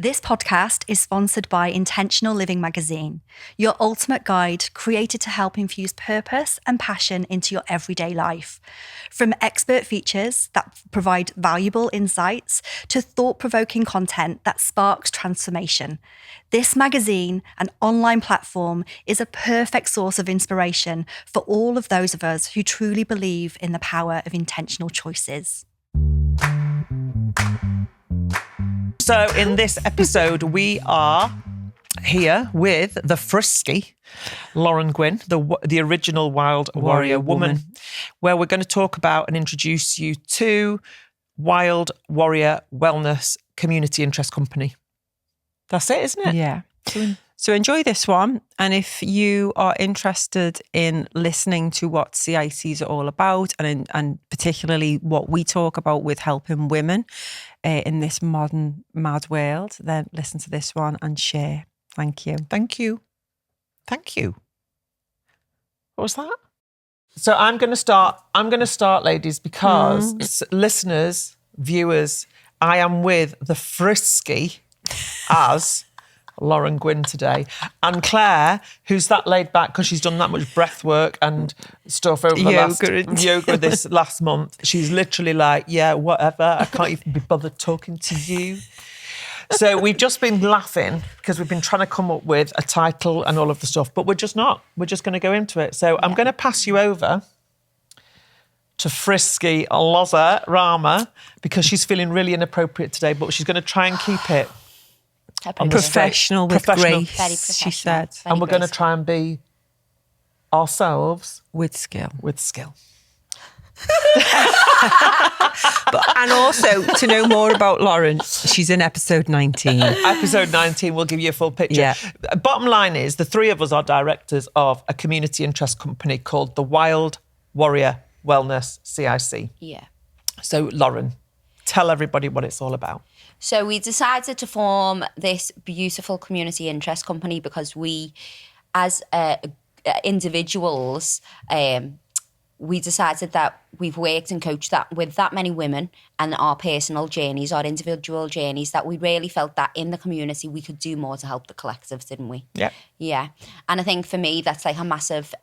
This podcast is sponsored by Intentional Living Magazine, your ultimate guide created to help infuse purpose and passion into your everyday life. From expert features that provide valuable insights to thought-provoking content that sparks transformation, this magazine, an online platform, is a perfect source of inspiration for all of those of us who truly believe in the power of intentional choices. So in this episode, we are here with the frisky Lauren Gwynne, the original Wild Warrior woman, where we're going to talk about and introduce you to Wild Warrior Wellness Community Interest Company. That's it, isn't it? Yeah. So enjoy this one. And if you are interested in listening to what CICs are all about and particularly what we talk about with helping women in this modern mad world, then listen to this one and share. Thank you. Thank you. Thank you. What was that? So I'm going to start, ladies, because listeners, viewers, I am with the frisky as Lauren Gwynne today, and Claire, who's that laid back because she's done that much breath work and stuff over yoga this last month. She's literally like, yeah, whatever. I can't even be bothered talking to you. So we've just been laughing because we've been trying to come up with a title and all of the stuff, but we're just not. We're just going to go into it. So I'm going to pass you over to frisky Loza Rama because she's feeling really inappropriate today, but she's going to try and keep it professional with grace, Very professional, she said. And we're going to try and be ourselves with skill. And also, to know more about Lauren, she's in episode 19. Episode 19 will give you a full picture. Yeah. Bottom line is, the three of us are directors of a community interest company called the Wild Warrior Wellness CIC. Yeah. So, Lauren, tell everybody what it's all about. So we decided to form this beautiful community interest company because we, as individuals, we decided that we've worked and coached that with that many women and our personal journeys, our individual journeys, that we really felt that in the community we could do more to help the collective, didn't we? Yeah. Yeah. And I think for me, that's like a massive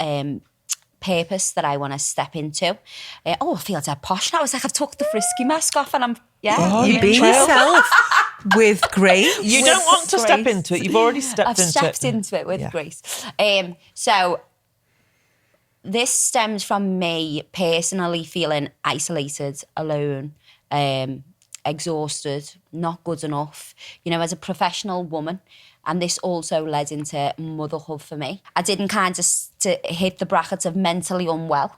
purpose that I want to step into. I feel dead posh now. It's like I've took the frisky mask off and I'm, you be yourself with grace. You don't want to step into it. You've already stepped into it. I've stepped into it with grace. So this stems from me personally feeling isolated, alone, exhausted, not good enough, as a professional woman. And this also led into motherhood for me. I didn't kind of hit the brackets of mentally unwell.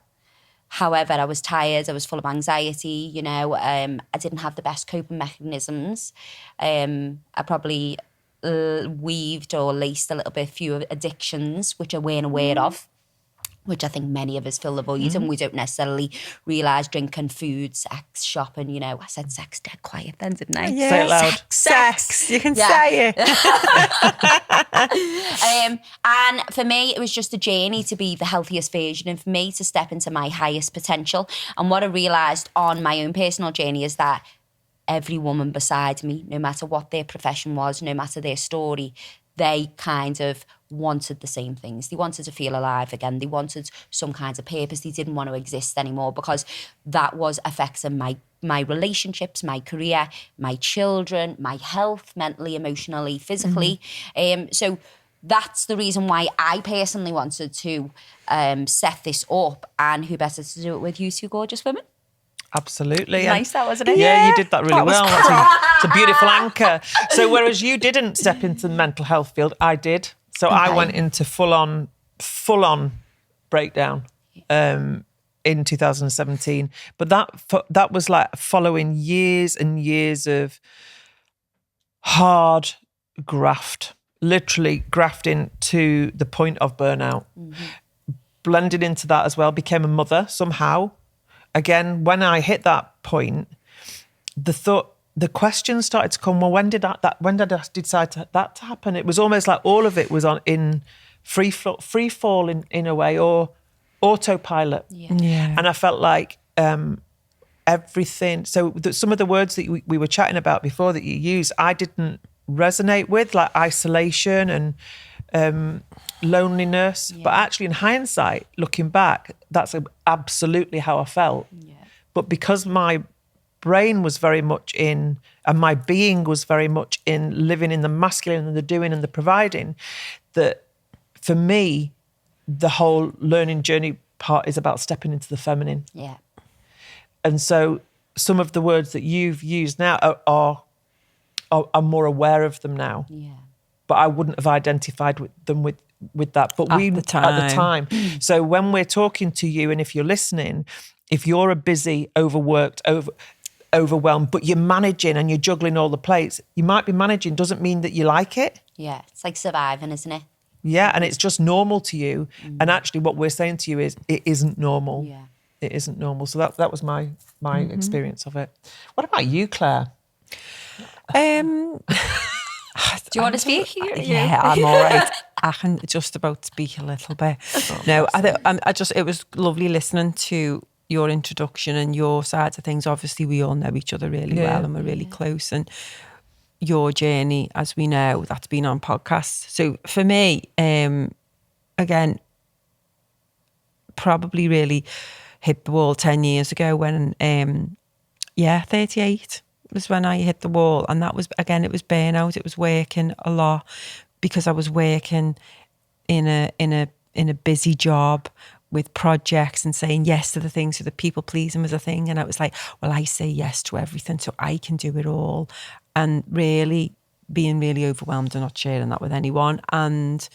However, I was tired, I was full of anxiety, I didn't have the best coping mechanisms. I probably weaved or laced a little bit few addictions, which I weren't aware of, which I think many of us fill the void and we don't necessarily realise. Drinking, food, sex, shopping, I said sex dead quiet then, didn't I? Yeah. Say it loud. Sex. You can say it. And for me, it was just a journey to be the healthiest version and for me to step into my highest potential. And what I realised on my own personal journey is that every woman beside me, no matter what their profession was, no matter their story, they kind of wanted the same things. They wanted to feel alive again. They wanted some kind of purpose. They didn't want to exist anymore because that was affecting my relationships, my career, my children, my health, mentally, emotionally, physically. So that's the reason why I personally wanted to set this up. And who better to do it with you two gorgeous women? Absolutely. Nice, that wasn't it? Yeah, you did that really well. It's a beautiful anchor. So whereas you didn't step into the mental health field, I did. So I went into full on breakdown in 2017. But that was like following years and years of hard graft, literally grafting to the point of burnout. Blended into that as well, became a mother somehow. Again, when I hit that point, the questions started to come. Well, when did I decide that to happen? It was almost like all of it was in free fall in a way, or autopilot. Yeah. And I felt like everything. So some of the words that we were chatting about before that you used, I didn't resonate with, like isolation and loneliness. But actually, in hindsight, looking back, that's absolutely how I felt. Yeah. But because my brain was very much in, and my being was very much in living in the masculine and the doing and the providing, that for me, the whole learning journey part is about stepping into the feminine. Yeah. And so some of the words that you've used now are I'm more aware of them now. Yeah. But I wouldn't have identified with them with that. But At we the at the time. So when we're talking to you, and if you're listening, if you're a busy, overworked, overwhelmed, but you're managing and you're juggling all the plates, you might be managing, doesn't mean that you like it. Yeah. It's like surviving, isn't it? Yeah, and it's just normal to you. And actually what we're saying to you is it isn't normal. Yeah. It isn't normal. So that was my experience of it. What about you, Claire? Do you want to speak? Yeah, I'm all right. I can just about speak a little bit. No, it was lovely listening to your introduction and your sides of things. Obviously, we all know each other really well and we're really close. And your journey, as we know, that's been on podcasts. So for me, again, probably really hit the wall 10 years ago when, 38 was when I hit the wall. And that was, again, it was burnout. It was working a lot because I was working in a busy job with projects and saying yes to the things. So the people pleasing was a thing. And I was like, well, I say yes to everything so I can do it all. And really being really overwhelmed and not sharing that with anyone. And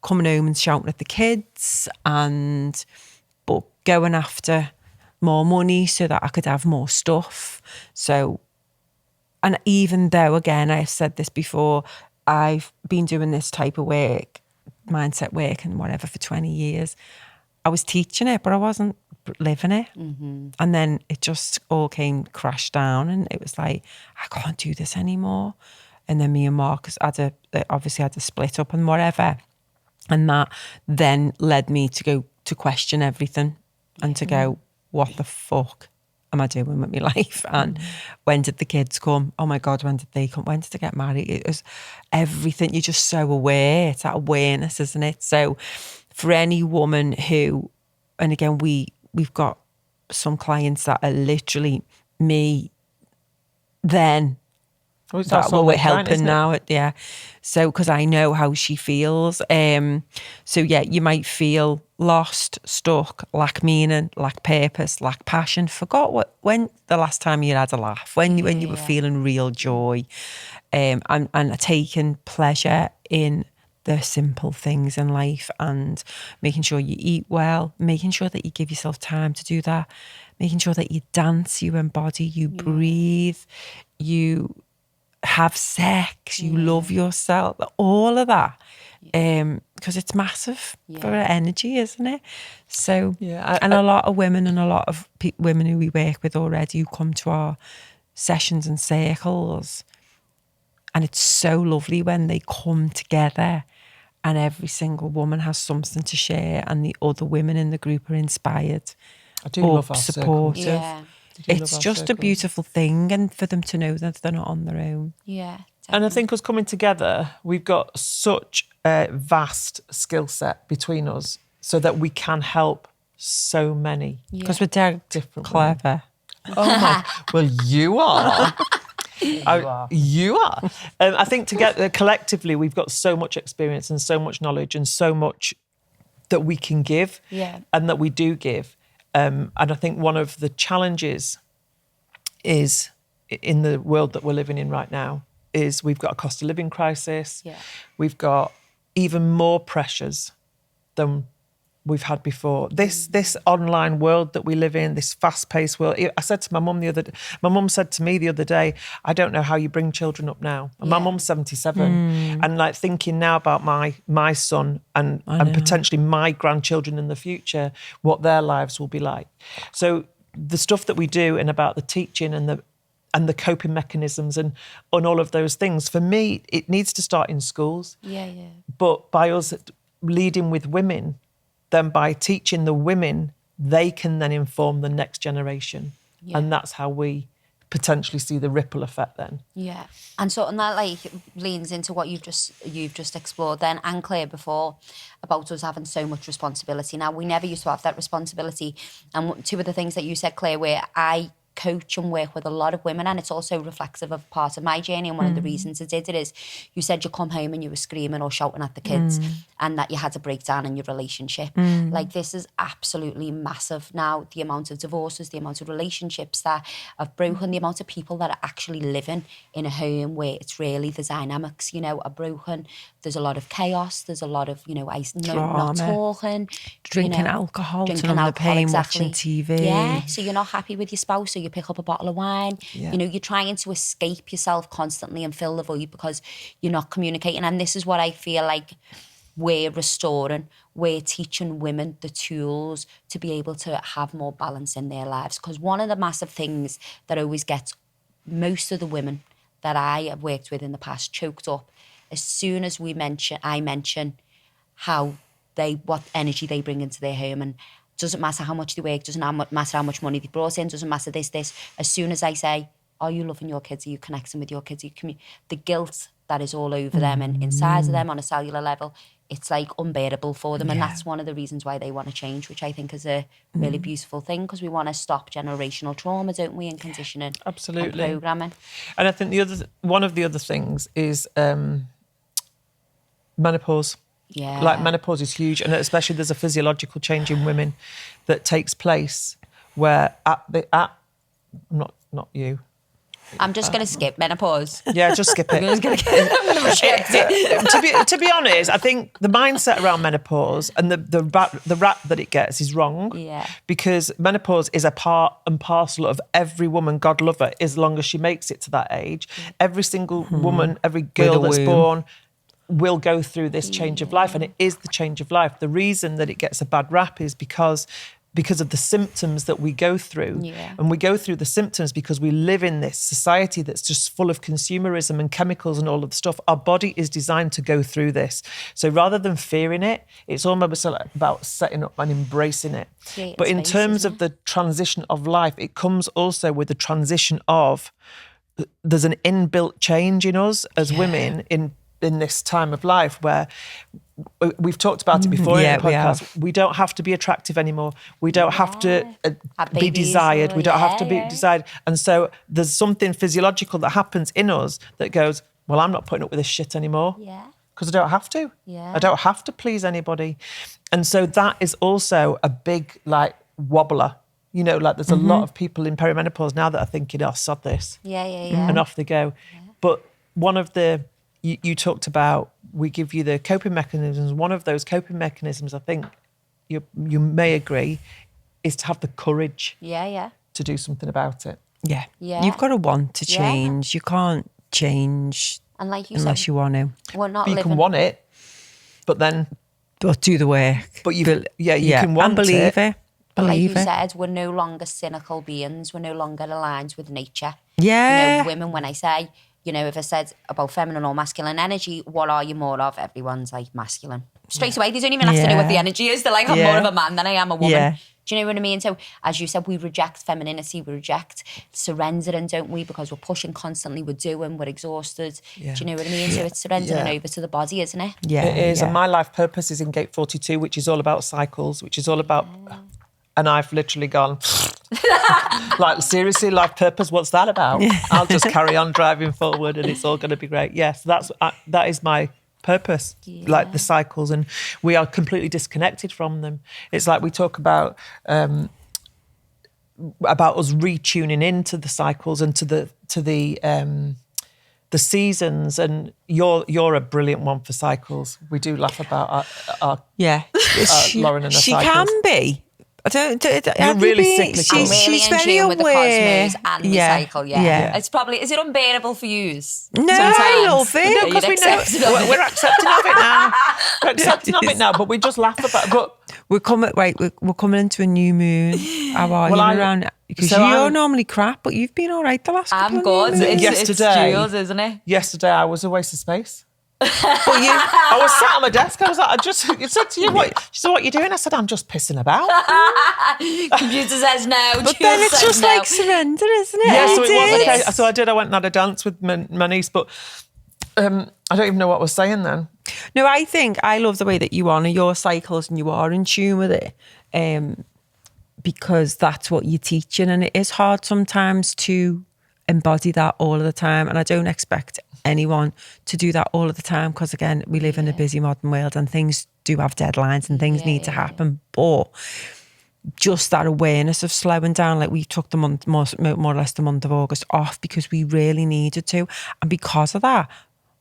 coming home and shouting at the kids but going after more money so that I could have more stuff. So, and even though, again, I've said this before, I've been doing this type of work, mindset work and whatever for 20 years, I was teaching it, but I wasn't living it. Mm-hmm. And then it just all crashed down and it was like, I can't do this anymore. And then me and Marcus obviously had to split up and whatever. And that then led me to go to question everything and to go, what the fuck am I doing with my life? And when did the kids come? Oh my God, when did they come? When did I get married? It was everything. You're just so aware. It's that awareness, isn't it? So for any woman who, and again, we've got some clients that are literally me then. That we're helping now. Yeah. So, because I know how she feels. So yeah, you might feel lost, stuck, lack meaning, lack purpose, lack passion. Forgot when the last time you had a laugh, when you were feeling real joy, and taking pleasure in the simple things in life and making sure you eat well, making sure that you give yourself time to do that, making sure that you dance, you embody, you breathe, you have sex, you love yourself, all of that, because it's massive for our energy, isn't it? So, and a lot of women and a lot of women who we work with already who come to our sessions and circles, and it's so lovely when they come together and every single woman has something to share and the other women in the group are inspired. I do love our supportive. Yeah. It's just a beautiful thing, and for them to know that they're not on their own. Yeah. Definitely. And I think us coming together, we've got such a vast skill set between us so that we can help so many. Because we're dead different clever. Oh my, well, you are. You are. I think together, collectively, we've got so much experience and so much knowledge and so much that we can give and that we do give. And I think one of the challenges is in the world that we're living in right now is we've got a cost of living crisis. Yeah. We've got even more pressures than we've had before. This online world that we live in, this fast-paced world. I said to my mum my mum said to me the other day, I don't know how you bring children up now. And my mum's 77. And like thinking now about my son and potentially my grandchildren in the future, what their lives will be like. So the stuff that we do and about the teaching and the coping mechanisms and on all of those things, for me, it needs to start in schools. Yeah. But by us leading with women, then by teaching the women, they can then inform the next generation. Yeah. And that's how we potentially see the ripple effect then. Yeah. And so, and that like leans into what you've just explored then, and Claire before, about us having so much responsibility. Now, we never used to have that responsibility. And two of the things that you said, Claire, where I coach and work with a lot of women, and it's also reflexive of part of my journey, and one of the reasons I did it is you said you come home and you were screaming or shouting at the kids and that you had a breakdown in your relationship. Like, this is absolutely massive now, the amount of divorces, the amount of relationships that have broken, the amount of people that are actually living in a home where it's really the dynamics, you know, are broken. There's a lot of chaos, there's a lot of, you know, not talking, drinking alcohol, turning on the pain, watching TV. Yeah, so you're not happy with your spouse, so you pick up a bottle of wine. Yeah. You know, you're trying to escape yourself constantly and fill the void because you're not communicating. And this is what I feel like we're restoring. We're teaching women the tools to be able to have more balance in their lives. Because one of the massive things that always gets most of the women that I have worked with in the past choked up, as soon as I mention how what energy they bring into their home, and doesn't matter how much they work, doesn't matter how much money they brought in, doesn't matter this. As soon as I say, are you loving your kids? Are you connecting with your kids? The guilt that is all over them and inside of them on a cellular level, it's like unbearable for them. And that's one of the reasons why they want to change, which I think is a really beautiful thing, because we want to stop generational trauma, don't we, and conditioning. Absolutely. And programming. And I think one of the other things is menopause. Yeah. Like, menopause is huge, and especially there's a physiological change in women that takes place where not you. I'm just going to skip menopause. Yeah, just skip it. I'm going to reject it. To be honest, I think the mindset around menopause and the rap that it gets is wrong. Yeah. Because menopause is a part and parcel of every woman, God love her, as long as she makes it to that age. Every single woman, every girl that's born will go through this change of life, and it is the change of life. The reason that it gets a bad rap is because of the symptoms that we go through. Yeah. And we go through the symptoms because we live in this society that's just full of consumerism and chemicals and all of the stuff. Our body is designed to go through this. So rather than fearing it, it's almost about setting up and embracing it. But in terms of the transition of life, it comes also with the transition of, there's an inbuilt change in us as women in this time of life where we've talked about it before in the podcast. We don't have to be attractive anymore. We don't have to be desired. We don't have to be desired. And so there's something physiological that happens in us that goes, well, I'm not putting up with this shit anymore. Yeah. Because I don't have to. Yeah. I don't have to please anybody. And so that is also a big, like, wobbler. You know, like, there's a lot of people in perimenopause now that are thinking, oh, sod this. Yeah. And off they go. Yeah. But one of the, you talked about, we give you the coping mechanisms. One of those coping mechanisms, I think you may agree, is to have the courage to do something about it. Yeah. You've got to want to change. You can't change, and like you unless said, you want to. We're not but you can want it, but do the work. But you can want and believe it. But like you said, we're no longer cynical beings. We're no longer aligned with nature. Yeah. You know, women, when I say, you know, if I said about feminine or masculine energy, what are you more of? Everyone's like masculine. Straight away, they don't even have to know what the energy is. They're like, I'm more of a man than I am a woman. Yeah. Do you know what I mean? So, as you said, we reject femininity, we reject surrendering, don't we? Because we're pushing constantly, we're doing, we're exhausted. Yeah. Do you know what I mean? So it's surrendering over to the body, isn't it? Yeah, it is. And my life purpose is in Gate 42, which is all about cycles, which is all about... And I've literally gone, like, seriously, life purpose, what's that about? I'll just carry on driving forward and it's all going to be great. Yes, that is my purpose, like the cycles. And we are completely disconnected from them. It's like we talk about us retuning into the cycles and to the seasons, and you're a brilliant one for cycles. We do laugh about our Lauren and her she cycles. Can be. You're really cyclical. I'm really she's in very tune with the aware. cosmos and the cycle. It's probably, is it unbearable for you? No, sometimes? I love it. No, because we're accepting of it now. We're accepting of it now, but we just laugh about it. But we're coming into a new moon. How are you around? Because you're normally crap, but you've been all right the last couple of good. years. It's Jules, isn't it? Yesterday, I was a waste of space. I was sat on my desk. I was like, it said to you, she said, what are you doing? I said, I'm just pissing about. Computer says no. But then it's just like surrender, isn't it? Yeah, so it it was is. okay. So I went and had a dance with my niece, but I don't even know what I was saying then. No, I love the way that you honour your cycles and you are in tune with it, because that's what you're teaching, and it is hard sometimes to embody that all of the time, and I don't expect anyone to do that all of the time, because again, we live in a busy modern world and things do have deadlines and things need to happen. But just that awareness of slowing down, like we took the month, more or less the month of August off because we really needed to, and because of that,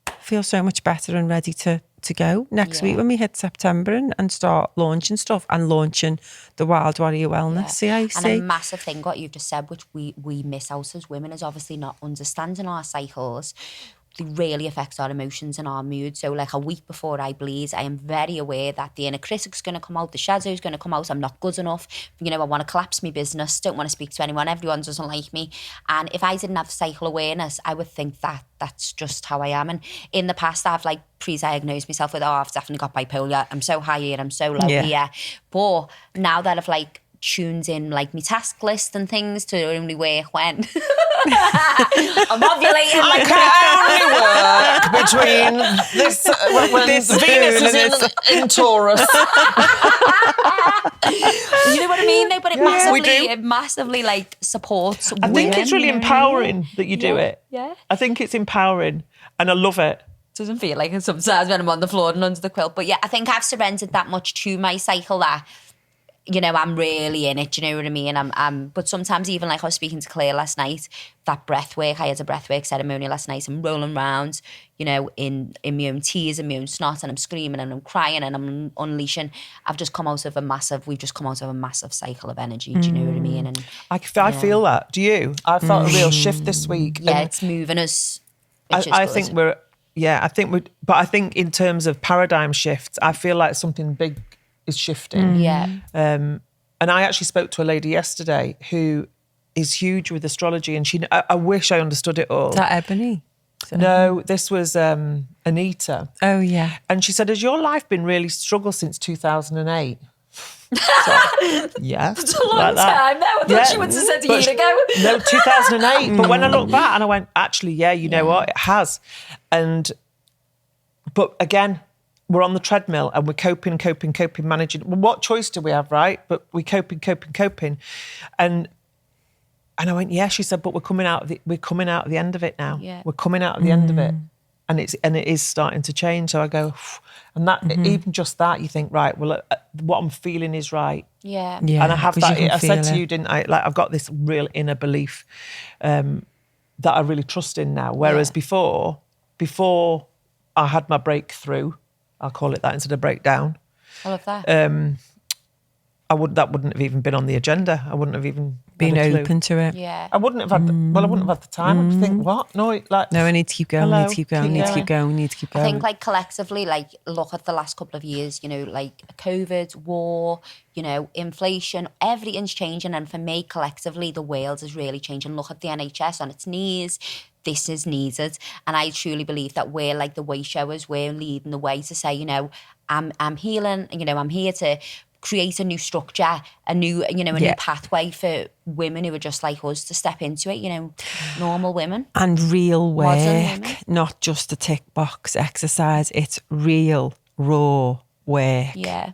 I feel so much better and ready to go next week when we hit September and start launching stuff and launching the Wild Warrior Wellness CIC. And a massive thing, what you've just said, which we miss out as women, is obviously not understanding our cycles. They really affect our emotions and our mood. So like a week before I bleed, I am very aware that the inner critic's going to come out, the shadow's going to come out, I'm not good enough, I want to collapse my business, don't want to speak to anyone, everyone doesn't like me. And if I didn't have cycle awareness, I would think that that's just how I am. And in the past, I've like pre-diagnosed myself with, I've definitely got bipolar, I'm so high here, I'm so low here. But now that I've like tuned in like my task list and things to only work when I'm ovulating. I can only work between this when Venus is in Taurus. You know what I mean? No, but it massively like supports I think it's really empowering that you do it. Yeah. I think it's empowering and I love it. Doesn't feel like it sometimes when I'm on the floor and under the quilt. But yeah, I think I've surrendered that much to my cycle that I'm really in it, do you know what I mean? But sometimes even like I was speaking to Claire last night, that breath work, I had a breath work ceremony last night, I'm rolling around, in my own tears and my own snot, and I'm screaming and I'm crying and I'm unleashing. We've just come out of a massive cycle of energy, do you know what I mean? And I feel that. Do you? I felt a real shift this week. Yeah, it's moving us. I think but I think in terms of paradigm shifts, I feel like something big is shifting. Yeah. And I actually spoke to a lady yesterday who is huge with astrology, and I wish I understood it all. Is that Ebony? No, this was Anita. Oh, yeah. And she said, has your life been really struggle since 2008? Yeah. It's a long time now. I thought she would have said a year ago. No, 2008. But when I look back and I went, actually, you know what? It has. But again, we're on the treadmill and we're coping, managing. Well, what choice do we have, right? But we're coping. And I went, yeah. She said, but we're coming out of the end of it now. Yeah. We're coming out of the end of it, and it is starting to change. So I go, and that even just that, you think, right? Well, what I'm feeling is right. Yeah. And I have that. I said to you, didn't I? Like I've got this real inner belief that I really trust in now. Whereas before I had my breakthrough. I'll call it that instead of breakdown. I love that. That wouldn't have even been on the agenda. I wouldn't have even been open to it. Yeah. I wouldn't have had. I wouldn't have had the time. I'd think, what? No, I need to keep going. Hello, need to keep going. I think like collectively, like look at the last couple of years, like COVID, war, inflation, everything's changing. And for me, collectively, the world is really changing. Look at the NHS on its knees. This is needed. And I truly believe that we're like the way showers, we're leading the way to say, I'm healing, I'm here to create a new structure, a new pathway for women who are just like us to step into it, normal women. And real Modern work, not just a tick box exercise. It's real, raw work. Yeah.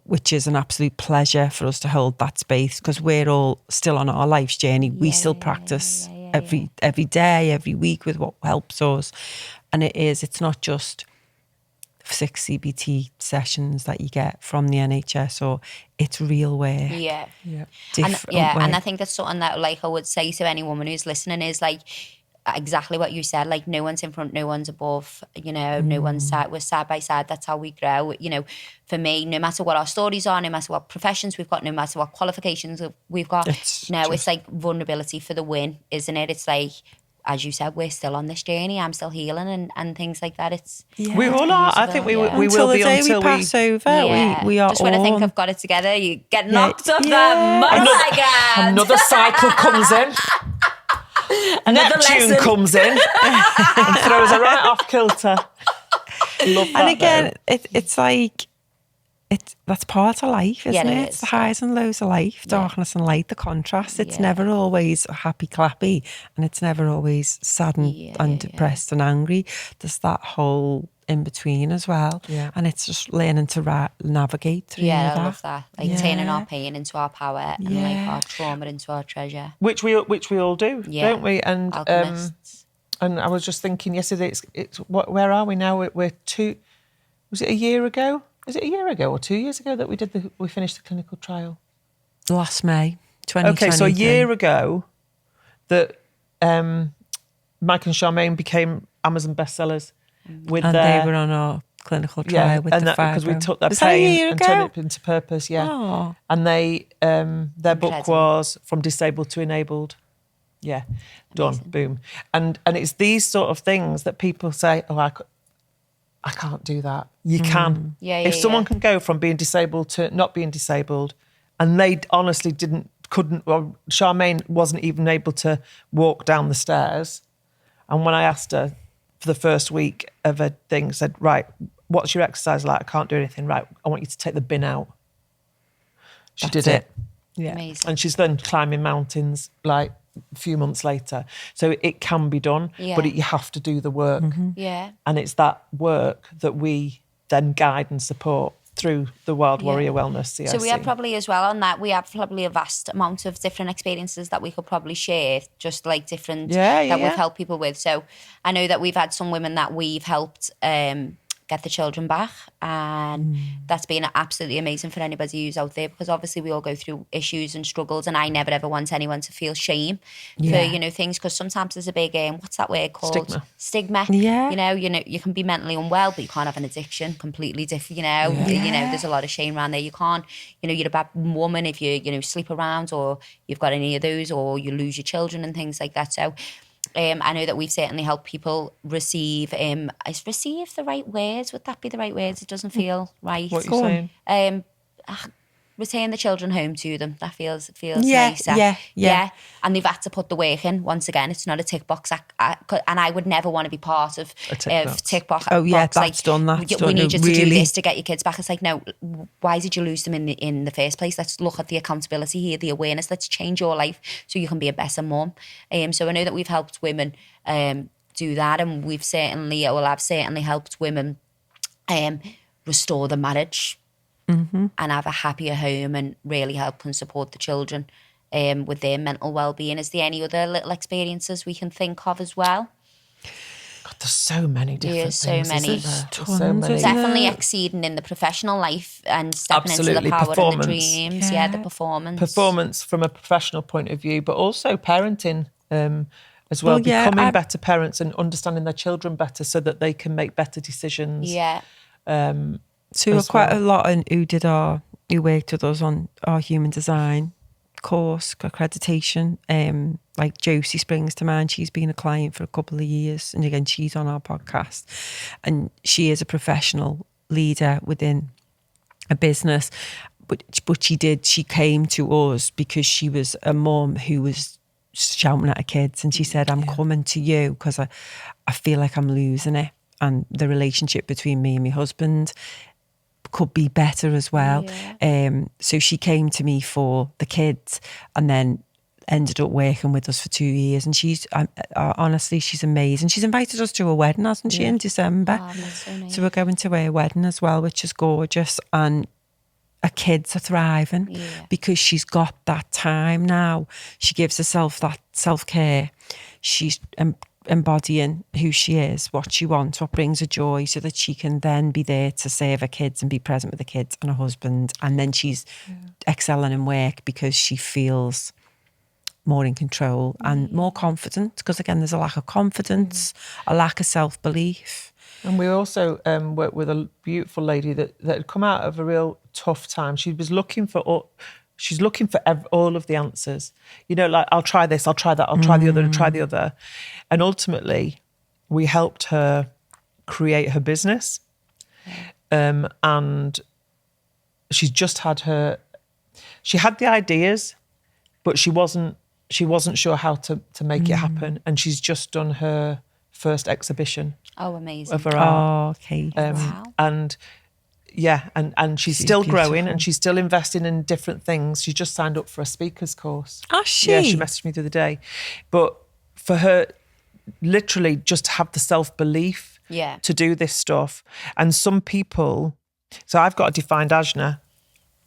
Which is an absolute pleasure for us to hold that space, because we're all still on our life's journey. We still practice every day, every week with what helps us. And it's not just 6 CBT sessions that you get from the NHS, or it's real work. Yeah. Different work. And I think that's something that like I would say to any woman who's listening is like exactly what you said, like no one's in front, no one's above, no one's we're side by side, that's how we grow. For me, no matter what our stories are, no matter what professions we've got, no matter what qualifications we've got, it's like vulnerability for the win, isn't it? It's like, as you said, we're still on this journey. I'm still healing and things like that. We all are. I think we will be until we pass over. Yeah. We are just all... when I think I've got it together, you get knocked off that mud again. Another cycle comes in. Another Neptune lesson comes in and throws her right off kilter. Love that. And again, it's like, that's part of life, isn't Yeah, it? it It's is, the highs and lows of life, darkness and light, the contrast. It's Yeah. never always happy clappy, and it's never always sad and depressed and angry. There's that whole in between as well. Yeah. And it's just learning to navigate through Yeah, that. I love that. Like turning our pain into our power and like our trauma into our treasure. Which we all do, don't we? And Alchemists. and I was just thinking yesterday, it's where are we now? We're was it a year ago? Is it a year ago or 2 years ago that we finished the clinical trial? Last May 2023. Okay, so a year ago that Mike and Charmaine became Amazon bestsellers with and their, they were on our clinical trial with the fibro. because we took their Was that a pain year and ago? turned it into purpose. Yeah, Oh. and they their book Incredible. was From Disabled to Enabled. Yeah, done, boom, and it's these sort of things that people say, oh, I can't do that. You can. If someone can go from being disabled to not being disabled, and they honestly couldn't, well, Charmaine wasn't even able to walk down the stairs. And when I asked her for the first week of a thing, said, right, what's your exercise like? I can't do anything. Right, I want you to take the bin out. She did it. Yeah. Amazing. And she's then climbing mountains like a few months later. So it can be done, but you have to do the work. Yeah. And it's that work that we then guide and support through the Wild Warrior Wellness CIC. So we have probably as well on that, we have probably a vast amount of different experiences that we could probably share, just like different that we've helped people with. So I know that we've had some women that we've helped get the children back, and that's been absolutely amazing for anybody who's out there, because obviously we all go through issues and struggles, and I never ever want anyone to feel shame for things, because sometimes there's a big what's that word called, stigma. Yeah. You can be mentally unwell, but you can't have an addiction, completely different. There's a lot of shame around there. You can't, you're a bad woman if you sleep around, or you've got any of those, or you lose your children and things like that. So I know that we've certainly helped people receive, is receive the right words? Would that be the right words? It doesn't feel right. What are you saying? Return the children home to them. That feels nicer. Yeah. And they've had to put the work in. Once again, it's not a tick box. And I would never want to be part of tick box. Oh yeah, box. that's done. That's done. We need you to really do this to get your kids back. It's like, no, why did you lose them in the first place? Let's look at the accountability here, the awareness. Let's change your life so you can be a better mum. So I know that we've helped women do that, and I've certainly helped women restore the marriage. And have a happier home, and really help and support the children with their mental well-being. Is there any other little experiences we can think of as well? God, there's so many different so things. many. Isn't there? Tons, There's so many. isn't Definitely exceeding in the professional life and stepping into Absolutely. the power Performance. and the dreams. Yeah, the performance. Performance from a professional point of view, but also parenting as well. Becoming better parents and understanding their children better so that they can make better decisions. Yeah. So quite a lot who worked with us on our human design course, accreditation. Like Josie springs to mind. She's been a client for a couple of years, and again, she's on our podcast, and she is a professional leader within a business. But she came to us because she was a mum who was shouting at her kids, and she said, I'm coming to you because I feel like I'm losing it, and the relationship between me and my husband could be better as well. So she came to me for the kids, and then ended up working with us for 2 years. And she's honestly, she's amazing. She's invited us to a wedding, hasn't she, in December? Oh, that's so nice. So we're going to a wedding as well, which is gorgeous. And her kids are thriving because she's got that time now. She gives herself that self-care. She's embodying who she is, what she wants, what brings her joy, so that she can then be there to serve her kids and be present with the kids and her husband. And then she's excelling in work because she feels more in control and more confident, because again, there's a lack of confidence, a lack of self-belief. And we also worked with a beautiful lady that had come out of a real tough time. She was looking for all of the answers. Like, I'll try this, I'll try that, I'll try the other, and try the other. And ultimately, we helped her create her business. And she's just she had the ideas, but she wasn't sure how to make it happen. And she's just done her first exhibition Oh, amazing. of her art. Oh, okay. Wow. And yeah, and she's still growing and she's still investing in different things. She just signed up for a speaker's course. Oh, she? Yeah, she messaged me the other day. But for her, literally just have the self-belief to do this stuff. And some people, so I've got a defined ajna,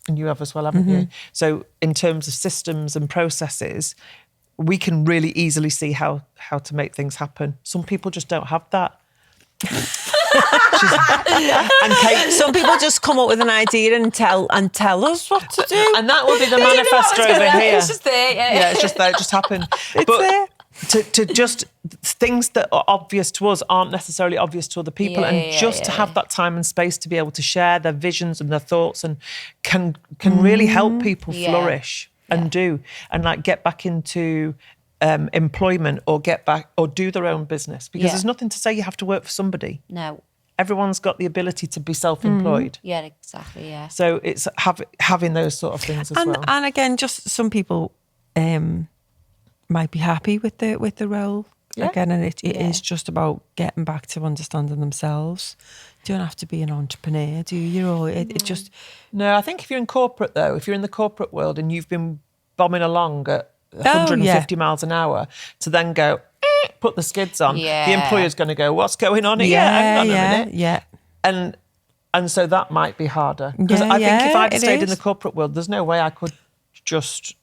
and you have as well, haven't you? So in terms of systems and processes, we can really easily see how to make things happen. Some people just don't have that. And Kate, some people just come up with an idea and tell us what to do. And that will be the manifesto over here. It's just there, Yeah, it's just there. It just happened. It's but there. To just things that are obvious to us aren't necessarily obvious to other people, to have that time and space to be able to share their visions and their thoughts and can really help people flourish and do and like get back into employment or do their own business, because there's nothing to say you have to work for somebody. No. Everyone's got the ability to be self-employed. Yeah, exactly, yeah. So it's having those sort of things as well. And again, just some people might be happy with the role. Yeah. Again, and it is just about getting back to understanding themselves. You don't have to be an entrepreneur, do you? Or it just... No, I think if you're in corporate though, if you're in the corporate world and you've been bombing along at 150 miles an hour to then go, put the skids on, the employer's going to go, what's going on here? Hang on a minute. Yeah. And so that might be harder. Because I think if I'd stayed in the corporate world, there's no way I could just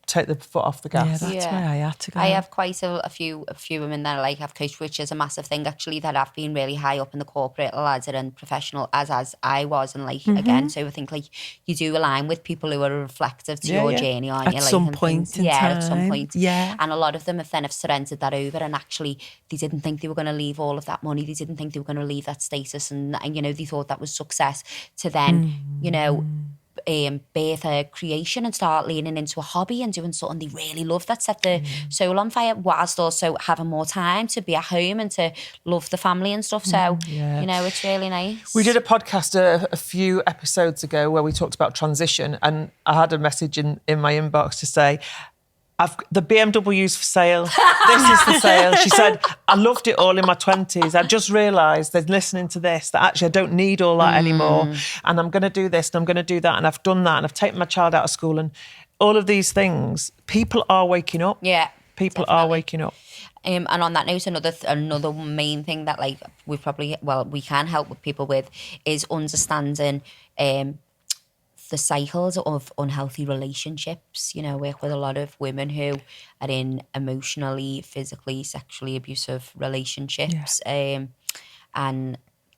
take the foot off the gas. Yeah, that's why I had to go. I have quite a few women that I have coached, which is a massive thing actually, that have been really high up in the corporate ladder and professional as I was, and again, so I think you do align with people who are reflective to your journey, aren't you? At some point in time. At some point. Yeah. And a lot of them have surrendered that over, and actually they didn't think they were going to leave all of that money, they didn't think they were going to leave that status, and they thought that was success, to then birth a creation and start leaning into a hobby and doing something they really love that set the soul on fire, whilst also having more time to be at home and to love the family and stuff. So, it's really nice. We did a podcast a few episodes ago where we talked about transition, and I had a message in my inbox to say, the BMW's for sale. This is the sale. She said, I loved it all in my 20s. I just realised that listening to this, that actually I don't need all that anymore. And I'm going to do this and I'm going to do that. And I've done that. And I've taken my child out of school. And all of these things, people are waking up. Yeah. People are waking up. And on that note, another main thing that we can help with people with is understanding the cycles of unhealthy relationships. Work with a lot of women who are in emotionally, physically, sexually abusive relationships, and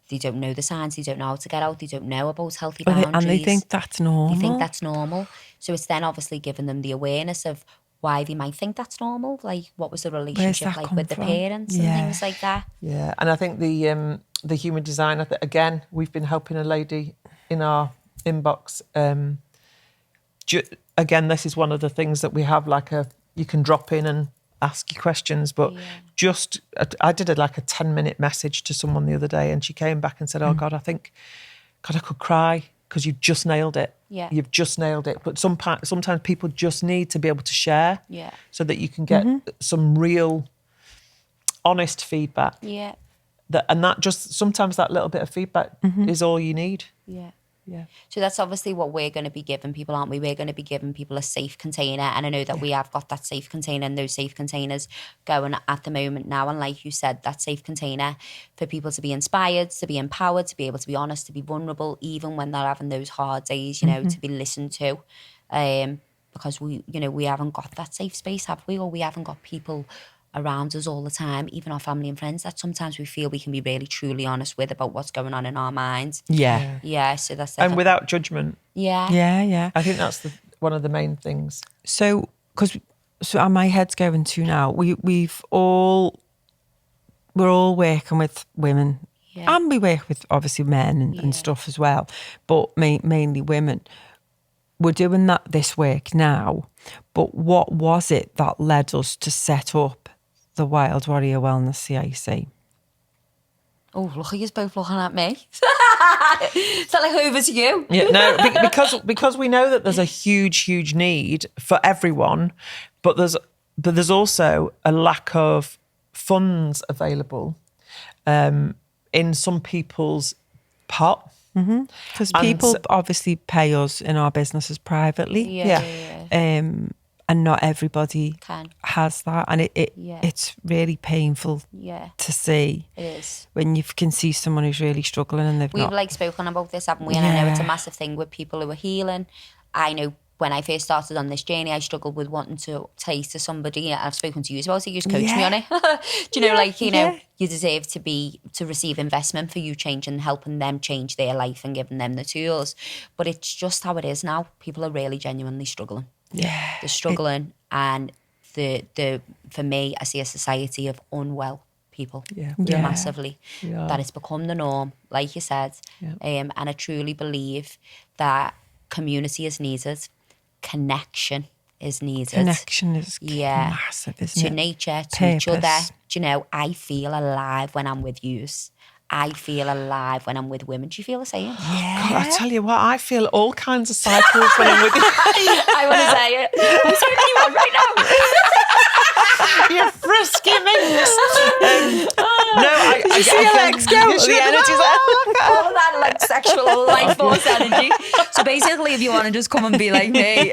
they don't know the signs, they don't know how to get out, they don't know about healthy boundaries. And they think that's normal. So it's then obviously giving them the awareness of why they might think that's normal. Like, what was the relationship like with the parents and things like that? Yeah, and I think the human design, again, we've been helping a lady in our inbox. Again, this is one of the things that we have, you can drop in and ask you questions, but I did a 10-minute message to someone the other day, and she came back and said, oh God, I could cry because you've just nailed it. Yeah. You've just nailed it. But sometimes people just need to be able to share so that you can get some real honest feedback. Yeah. Sometimes that little bit of feedback is all you need. Yeah. Yeah. So that's obviously what we're going to be giving people, aren't we? We're going to be giving people a safe container. And I know that we have got that safe container and those safe containers going at the moment now. And like you said, that safe container for people to be inspired, to be empowered, to be able to be honest, to be vulnerable, even when they're having those hard days, to be listened to. Because we haven't got that safe space, have we? Or we haven't got people around us all the time, even our family and friends, that sometimes we feel we can be really truly honest with about what's going on in our minds. Yeah, so that's definitely... And without judgment. Yeah. I think that's one of the main things. So my head's going to now, we're all working with women, and we work with obviously men and stuff as well, but mainly women. We're doing this work now, but what was it that led us to set up the Wild Warrior Wellness CIC? Oh, look at you both looking at me. Is that over to you? Yeah, no, because we know that there's a huge need for everyone, but there's also a lack of funds available in some people's pot. Because people obviously pay us in our businesses privately. Yeah. And not everybody Can. has that. And it's really painful to see. It is. When you can see someone who's really struggling and they've We've not... like spoken about this, haven't we? And I know it's a massive thing with people who are healing. I know when I first started on this journey, I struggled with wanting to say to somebody, I've spoken to you about it, you just coach me on it. Do you know, you deserve to receive investment for you changing, helping them change their life and giving them the tools. But it's just how it is now. People are really genuinely struggling. Yeah. They're struggling. And for me, I see a society of unwell people massively. That it's become the norm, like you said. And I truly believe that community is needed. Connection is needed. Connection is massive, isn't it? To nature, to each other. Do you know, I feel alive when I'm with yous. I feel alive when I'm with women. Do you feel the same? God, I tell you what, I feel all kinds of cycles when I'm with you. I want to say it. I'm saying you on right now. You frisky minx. I see your legs go. The energy's all that like sexual life force energy. So basically, if you want to just come and be like me,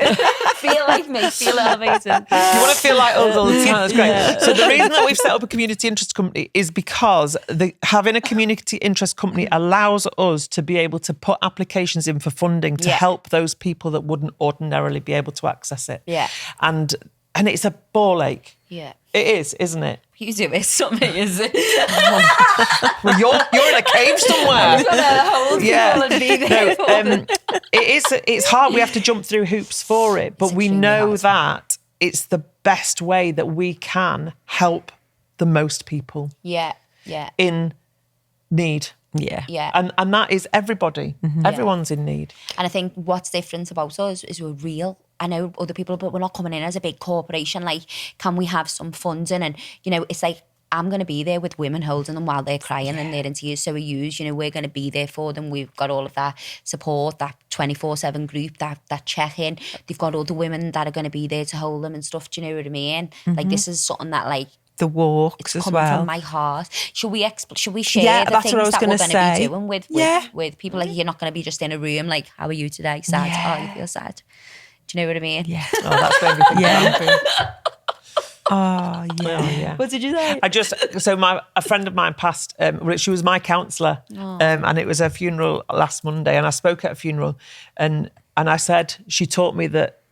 feel like me, feel elevated. You want to feel like us all the time. That's great. So the reason that we've set up a community interest company is because having a community interest company allows us to be able to put applications in for funding to help those people that wouldn't ordinarily be able to access it. Yeah. And it's a ball ache. Yeah. It is, isn't it? You do it, something, is it? Well, you're in a cave somewhere. It's hard. We have to jump through hoops for it, but we know that it's the best way that we can help the most people. Yeah. In need. Yeah. And that is everybody. Everyone's in need. And I think what's different about us is we're real. I know other people, but we're not coming in as a big corporation. Like, can we have some funding? And, you know, it's like, I'm going to be there with women holding them while they're crying and they're in tears. So we're going to be there for them. We've got all of that support, that 24/7 group, that check-in. They've got other women that are going to be there to hold them and stuff. Do you know what I mean? Like, this is something that, like, the walks it's as coming well. from my heart. Should we share the things that we're going to be doing with people? Like, you're not going to be just in a room like, how are you today? Sad. Oh, you feel sad. Do you know what I mean? Yeah. Oh, that's everything. Oh, yeah. What did you say? A friend of mine passed. She was my counsellor, and it was her funeral last Monday. And I spoke at a funeral, and I said she taught me that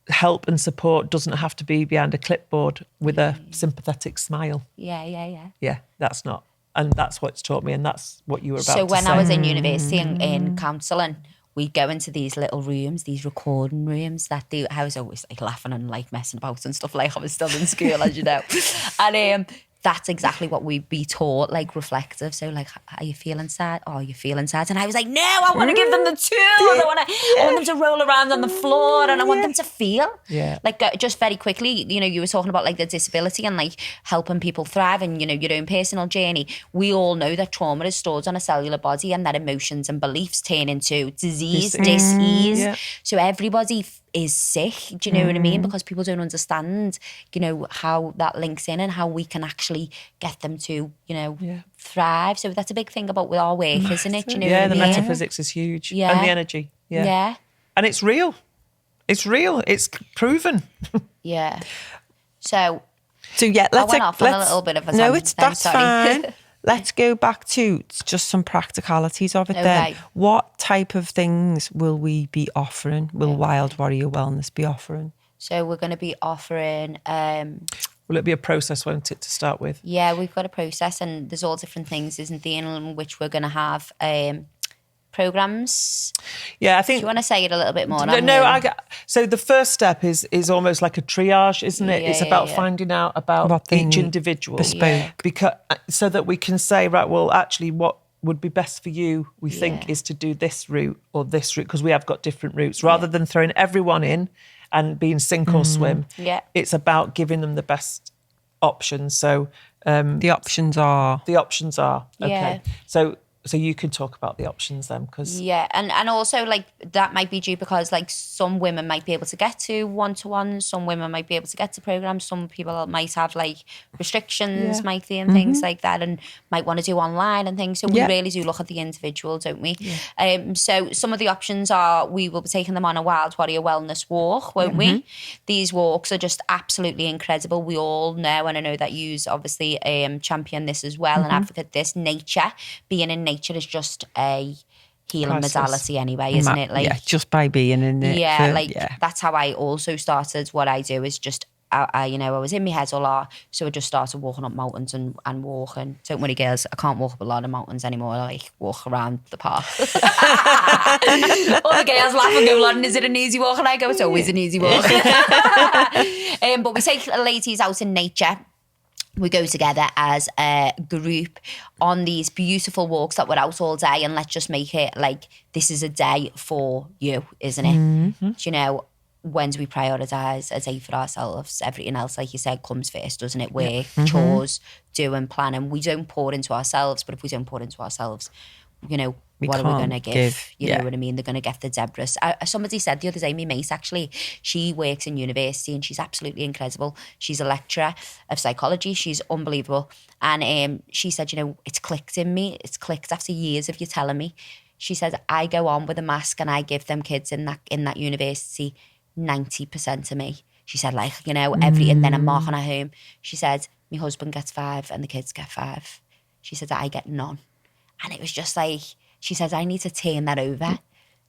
help and support doesn't have to be behind a clipboard with a sympathetic smile. Yeah. That's not, and that's what's taught me, and that's what you were about to say. So when I was in university in counselling, we'd go into these little rooms, these recording rooms I was always like laughing and like messing about and stuff, like I was still in school, as you know. And that's exactly what we'd be taught, like reflective. So like, are you feeling sad? Oh, you're feeling sad. And I was like, no, I want to give them the tools. I want them to roll around on the floor and I want them to feel. Yeah. Like just very quickly, you know, you were talking about like the disability and like helping people thrive and, you know, your own personal journey. We all know that trauma is stored on a cellular body and that emotions and beliefs turn into disease, dis-ease. Yeah. So everybody is sick, do you know what I mean? Because people don't understand, you know, how that links in and how we can actually get them to, you know, thrive. So that's a big thing about with our work, isn't it? Do you know what I mean? The metaphysics is huge. Yeah. And the energy. Yeah. And it's real. It's real. It's proven. Yeah. So yeah, I went off on a little bit of a tangent. That's fine. Let's go back to just some practicalities of it then. What type of things will we be offering? Will Wild Warrior Wellness be offering? So we're going to be offering... Will it be a process, won't it, to start with? Yeah, we've got a process and there's all different things, isn't there, in which we're going to have programs. Yeah, I think... Do you want to say it a little bit more? So the first step is almost like a triage, isn't it? It's about finding out about each individual. Bespoke. So that we can say, right, well, actually, what would be best for you, we think, is to do this route or this route, because we have got different routes. Rather than throwing everyone in and being sink or swim, it's about giving them the best options. So the options are... okay. So So you can talk about the options then, because Yeah, and also like that might be due because like some women might be able to get to one-to-ones, some women might be able to get to programs, some people might have like restrictions, might be, and things like that, and might want to do online and things. So we really do look at the individual, don't we? So some of the options are we will be taking them on a Wild Warrior Wellness walk, won't we? These walks are just absolutely incredible. We all know, and I know that you obviously champion this as well and advocate this. Nature, being in nature is just a healing Priceless. modality anyway, isn't it? Like, just by being in it. That's how I also started. What I do is just, I was in my head a lot, so I just started walking up mountains and walking. Don't worry, girls, I can't walk up a lot of mountains anymore. I like walk around the park. All the girls laugh and go, "Lauren, is it an easy walk?" And I go, "It's always an easy walk." But we take ladies out in nature. We go together as a group on these beautiful walks that we're out all day, and let's just make it like this is a day for you, isn't it? Do you know, when do we prioritise a day for ourselves? Everything else, like you said, comes first, doesn't it? Work, chores, doing, planning. We don't pour into ourselves, but if we don't pour into ourselves, you know, what are we going to give? You know what I mean? They're going to get the Debras. Somebody said the other day, my mate actually, she works in university and she's absolutely incredible. She's a lecturer of psychology. She's unbelievable. And she said, you know, it's clicked in me. It's clicked after years of you telling me. She said, I go on with a mask and I give them kids in that university 90% of me. She said, like, you know, and then I'm marking her home. She said, my husband gets 5 and the kids get 5. She said, I get none. And it was just like, she says, I need to turn that over.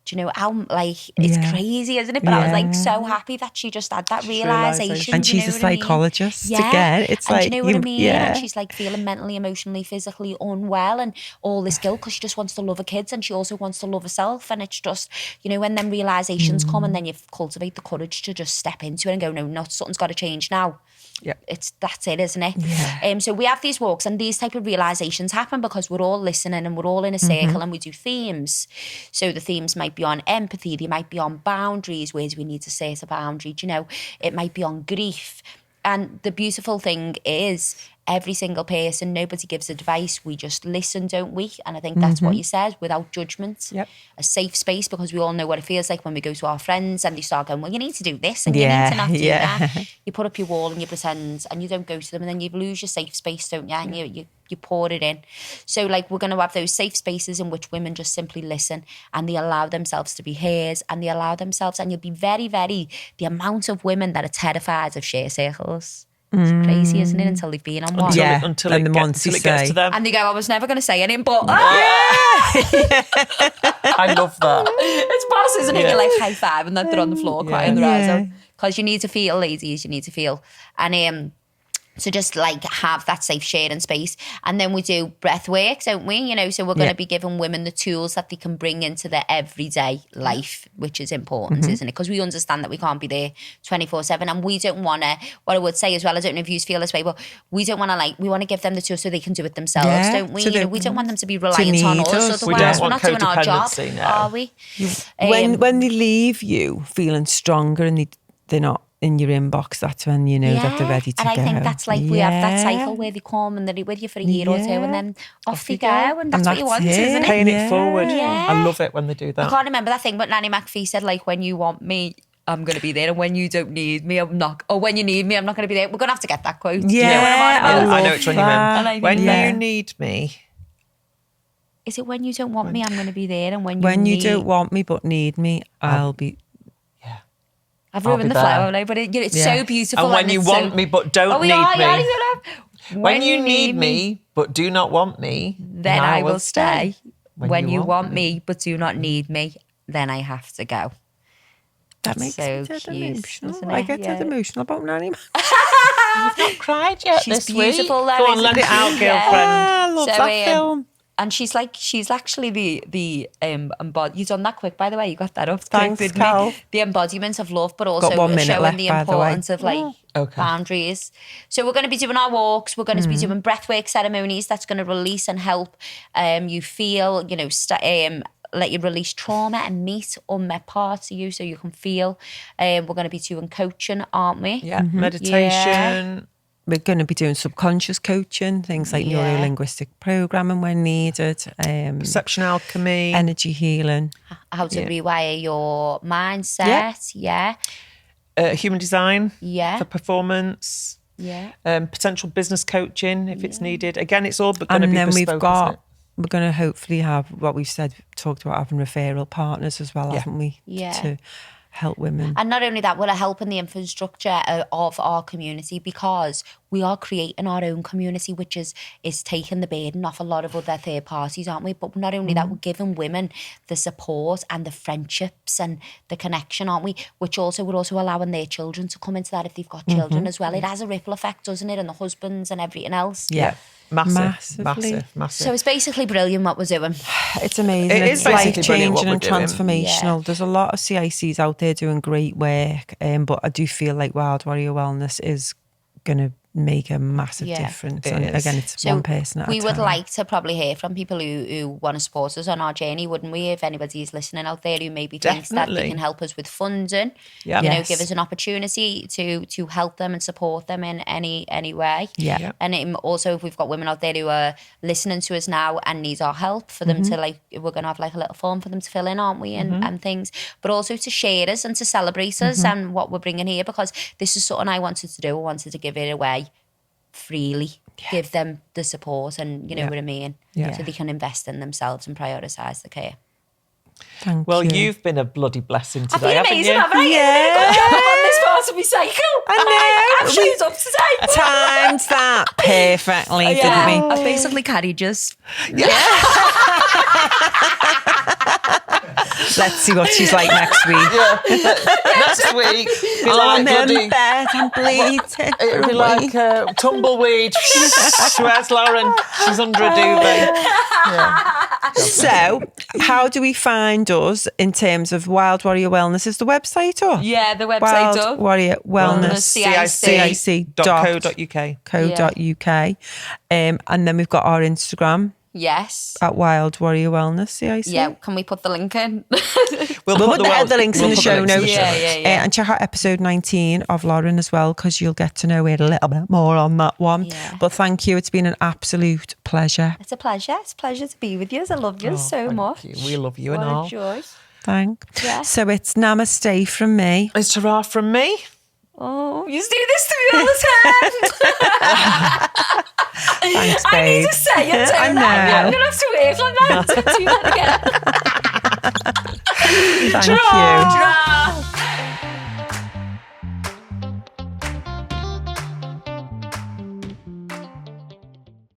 Do you know how, like, it's crazy, isn't it? But I was like so happy that she just had that realisation. And she's a psychologist again. It's and like, do you know what I mean? And she's like feeling mentally, emotionally, physically unwell and all this guilt because she just wants to love her kids and she also wants to love herself. And it's just, you know, when them realisations come and then you cultivate the courage to just step into it and go, no, something's got to change now. Yeah, That's it, isn't it? So we have these walks and these type of realizations happen because we're all listening and we're all in a circle and we do themes. So the themes might be on empathy, they might be on boundaries, where do we need to set a boundary? Do you know, it might be on grief. And the beautiful thing is every single person, nobody gives advice. We just listen, don't we? And I think that's what you said, without judgment. Yep. A safe space, because we all know what it feels like when we go to our friends and they start going, well, you need to do this and you need to not do that. You put up your wall and you pretend and you don't go to them and then you lose your safe space, don't you? And you pour it in. So like we're going to have those safe spaces in which women just simply listen and they allow themselves to be heard and they allow themselves, and you'll be very, very, the amount of women that are terrified of share circles. It's crazy, isn't it? Until they've been on one. Until it gets to them. And they go, I was never going to say anything, but... I love that. It's boss, isn't it? You're like high five and then they're on the floor crying their eyes out. Because you need to feel, ladies, you need to feel. And to just like have that safe sharing space. And then we do breath work, don't we? You know, so we're going to be giving women the tools that they can bring into their everyday life, which is important, isn't it? Because we understand that we can't be there 24/7 and we don't want to, what I would say as well, I don't know if you feel this way, but we don't want to we want to give them the tools so they can do it themselves, don't we? So you know, we don't want them to be reliant on us. Otherwise, we're not doing our job, are we? When they leave you feeling stronger and they're not in your inbox, that's when you know that they're ready to go. And I think that's like we have that cycle where they come and they're with you for a year or two and then off they go. And that's what you want, isn't it? Paying it forward. Yeah. I love it when they do that. I can't remember that thing, but Nanny McPhee said, like, when you want me, I'm going to be there, and when you don't need me, I'm not. Or when you need me, I'm not going to be there. We're going to have to get that quote. Yeah, do you know what I'm on about? I know which one you meant. When you need me. Is it when you don't want me, I'm going to be there, and when you don't want me but need me, I'll be... I've ruined the flower now, but it's so beautiful. And when you want me but don't need me. When you need me but do not want me, then I will stay. When you want me but do not need me, then I have to go. That makes me dead emotional. I get dead emotional about Nanny. You've not cried yet She's this beautiful, week. though, Go on, let it out, girlfriend. I love that film. And she's actually the embodiment. You've done that quick, by the way. You got that up. Thanks, Cal. The embodiment of love, but also got 1 minute showing left, the by the way. importance of boundaries. So we're going to be doing our walks. We're going to be doing breathwork ceremonies. That's going to release and help you feel, you know, let you release trauma and meet unmet parts of you so you can feel. We're going to be doing coaching, aren't we? Yeah, meditation. we're going to be doing subconscious coaching, things like neuro-linguistic programming when needed, Perception alchemy, energy healing, How to rewire your mindset. human design Yeah. for performance, Yeah. potential business coaching if it's needed. Again, it's all going to and be then bespoke, we've got. isn't it? We're going to hopefully have what we've talked about having referral partners as well, haven't we? Yeah. To help women. And not only that, we're helping the infrastructure of our community, because we are creating our own community, which is taking the burden off a lot of other third parties, aren't we? But not only that, we're giving women the support and the friendships and the connection, aren't we? Which also, we're also allowing their children to come into that if they've got children as well. It has a ripple effect, doesn't it? And the husbands and everything else. Yeah. Massive. So it's basically brilliant what we're doing. It's amazing. It is It's basically brilliant life-changing what we're and doing. transformational. There's a lot of CICs out there doing great work, but I do feel like Wild Warrior Wellness is going to make a massive difference. And is. again, it's So one person at a time. we would like to probably hear from people who want to support us on our journey, wouldn't we? If anybody's listening out there who maybe thinks that they Definitely. can help us with funding, Yeah. you know, Yes. give us an opportunity to help them and support them in any way. Yeah. And also, if we've got women out there who are listening to us now and need our help, for them to we're going to have a little form for them to fill in, aren't we? And things, but also to share us and to celebrate us and what we're bringing here, because this is something I wanted to do. I wanted to give it away freely, give them the support, and you know what I mean, so they can invest in themselves and prioritise the care. Thank Well, you. you've been a bloody blessing I've today, been haven't amazing, you? haven't I? Yeah. Good job on this part of my cycle. I know. I've shoes up today. timed that perfectly, didn't we? I've basically carried just. Let's see what she's like next week. Next week, be Oh, like I'm bloody, in bed, I'm bleeding. it'll be like tumbleweed. Where's Lauren? She's under a duvet. So, how do we find us in terms of Wild Warrior Wellness? Is the website or? Yeah, the website Wild up. Warrior Wellness. CIC.co.uk. And then we've got our Instagram Yes. at Wild Warrior Wellness CIC. Yeah, can we put the link in? We'll put the links in the show notes. Yeah. And check out episode 19 of Lauren as well, because you'll get to know it a little bit more on that one. Yeah. But thank you. It's been an absolute pleasure. It's a pleasure. It's a pleasure to be with you. I love you so much. We love you and What a all. joy. Thanks. Yeah. So it's namaste from me. It's ta-ra from me. Oh, you do this to me all the time. Thanks, I need babe. to say it, don't I know. I'm going to have to wait like that to do that again. Thank you. Ta-ra.